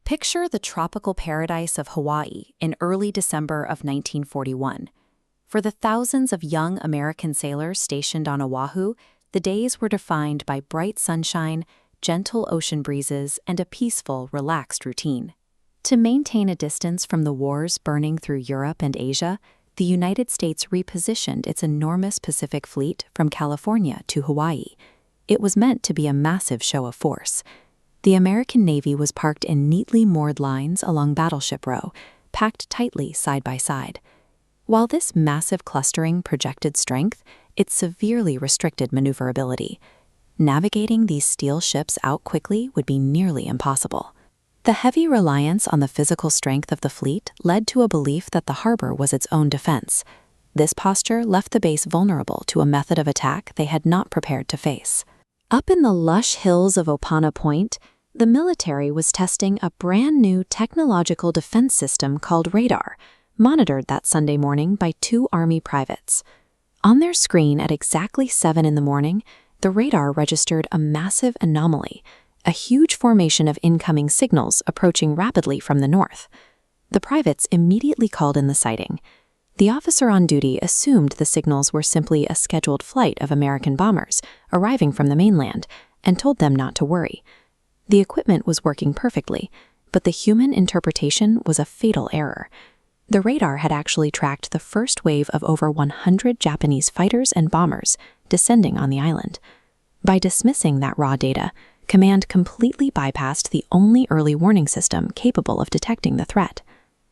Picture the tropical paradise of Hawaii in early December of 1941. For the thousands of young American sailors stationed on Oahu, the days were defined by bright sunshine, gentle ocean breezes, and a peaceful, relaxed routine. To maintain a distance from the wars burning through Europe and Asia, the United States repositioned its enormous Pacific Fleet from California to Hawaii. It was meant to be a massive show of force. The American Navy was parked in neatly moored lines along Battleship Row, packed tightly side by side. While this massive clustering projected strength, it severely restricted maneuverability. Navigating these steel ships out quickly would be nearly impossible. The heavy reliance on the physical strength of the fleet led to a belief that the harbor was its own defense. This posture left the base vulnerable to a method of attack they had not prepared to face. Up in the lush hills of Opana Point, the military was testing a brand new technological defense system called radar, monitored that Sunday morning by two Army privates. On their screen at exactly 7 in the morning, the radar registered a massive anomaly, a huge formation of incoming signals approaching rapidly from the north. The privates immediately called in the sighting. The officer on duty assumed the signals were simply a scheduled flight of American bombers arriving from the mainland and told them not to worry. The equipment was working perfectly, but the human interpretation was a fatal error. The radar had actually tracked the first wave of over 100 Japanese fighters and bombers descending on the island. By dismissing that raw data, Command completely bypassed the only early warning system capable of detecting the threat.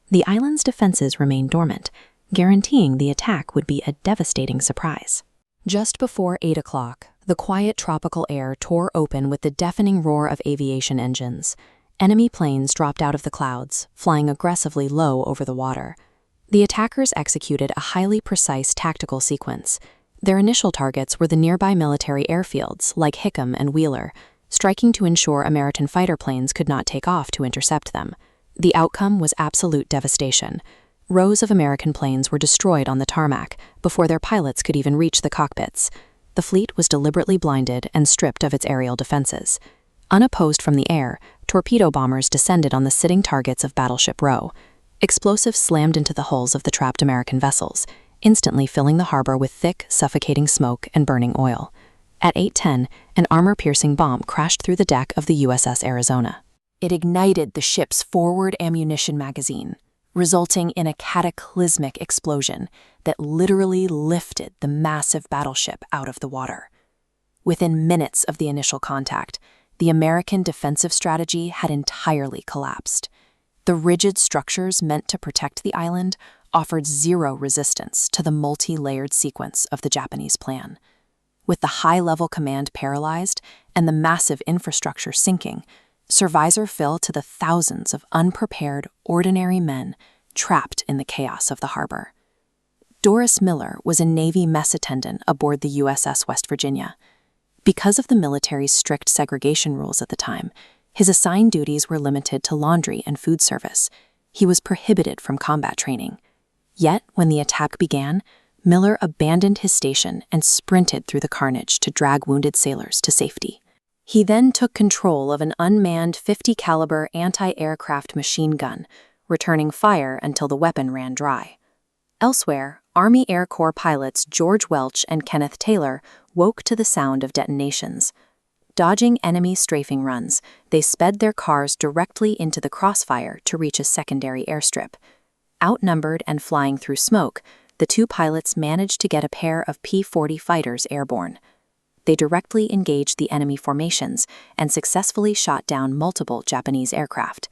The island's defenses remained dormant, guaranteeing the attack would be a devastating surprise. Just before 8 o'clock, the quiet tropical air tore open with the deafening roar of aviation engines. Enemy planes dropped out of the clouds, flying aggressively low over the water. The attackers executed a highly precise tactical sequence. Their initial targets were the nearby military airfields like Hickam and Wheeler, striking to ensure American fighter planes could not take off to intercept them. The outcome was absolute devastation. Rows of American planes were destroyed on the tarmac before their pilots could even reach the cockpits. The fleet was deliberately blinded and stripped of its aerial defenses. Unopposed from the air, torpedo bombers descended on the sitting targets of Battleship Row. Explosives slammed into the hulls of the trapped American vessels, instantly filling the harbor with thick, suffocating smoke and burning oil. At 8:10, an armor-piercing bomb crashed through the deck of the USS Arizona. It ignited the ship's forward ammunition magazine, resulting in a cataclysmic explosion that literally lifted the massive battleship out of the water. Within minutes of the initial contact, the American defensive strategy had entirely collapsed. The rigid structures meant to protect the island offered zero resistance to the multi-layered sequence of the Japanese plan. With the high-level command paralyzed and the massive infrastructure sinking, survisor fell to the thousands of unprepared, ordinary men trapped in the chaos of the harbor. Doris Miller was a Navy mess attendant aboard the USS West Virginia. Because of the military's strict segregation rules at the time, his assigned duties were limited to laundry and food service. He was prohibited from combat training. Yet, when the attack began, Miller abandoned his station and sprinted through the carnage to drag wounded sailors to safety. He then took control of an unmanned 50-caliber anti-aircraft machine gun, returning fire until the weapon ran dry. Elsewhere, Army Air Corps pilots George Welch and Kenneth Taylor woke to the sound of detonations. Dodging enemy strafing runs, they sped their cars directly into the crossfire to reach a secondary airstrip. Outnumbered and flying through smoke, the two pilots managed to get a pair of P-40 fighters airborne. They directly engaged the enemy formations and successfully shot down multiple Japanese aircraft.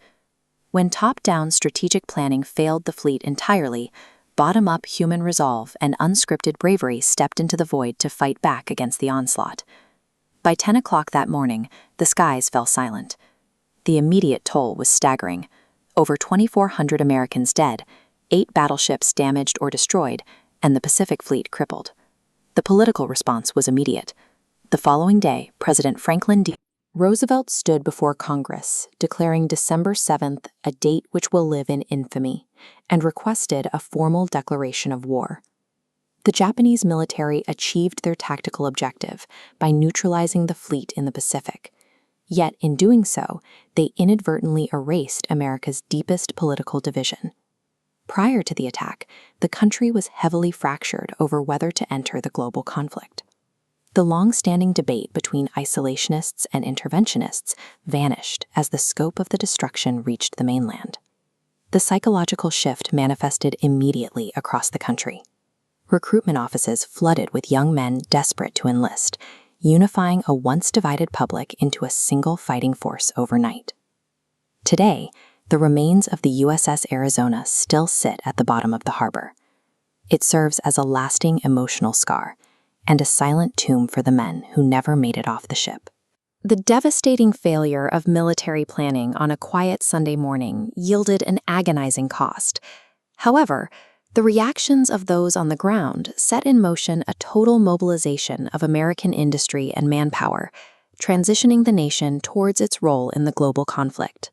When top-down strategic planning failed the fleet entirely, bottom-up human resolve and unscripted bravery stepped into the void to fight back against the onslaught. By 10 o'clock that morning, the skies fell silent. The immediate toll was staggering. Over 2,400 Americans dead, 8 battleships damaged or destroyed, and the Pacific Fleet crippled. The political response was immediate. The following day, President Franklin D. Roosevelt stood before Congress, declaring December 7th a date which will live in infamy, and requested a formal declaration of war. The Japanese military achieved their tactical objective by neutralizing the fleet in the Pacific. Yet, in doing so, they inadvertently erased America's deepest political division. Prior to the attack, the country was heavily fractured over whether to enter the global conflict. The long-standing debate between isolationists and interventionists vanished as the scope of the destruction reached the mainland. The psychological shift manifested immediately across the country. Recruitment offices flooded with young men desperate to enlist, unifying a once-divided public into a single fighting force overnight. Today, the remains of the USS Arizona still sit at the bottom of the harbor. It serves as a lasting emotional scar and a silent tomb for the men who never made it off the ship. The devastating failure of military planning on a quiet Sunday morning yielded an agonizing cost. However, the reactions of those on the ground set in motion a total mobilization of American industry and manpower, transitioning the nation towards its role in the global conflict.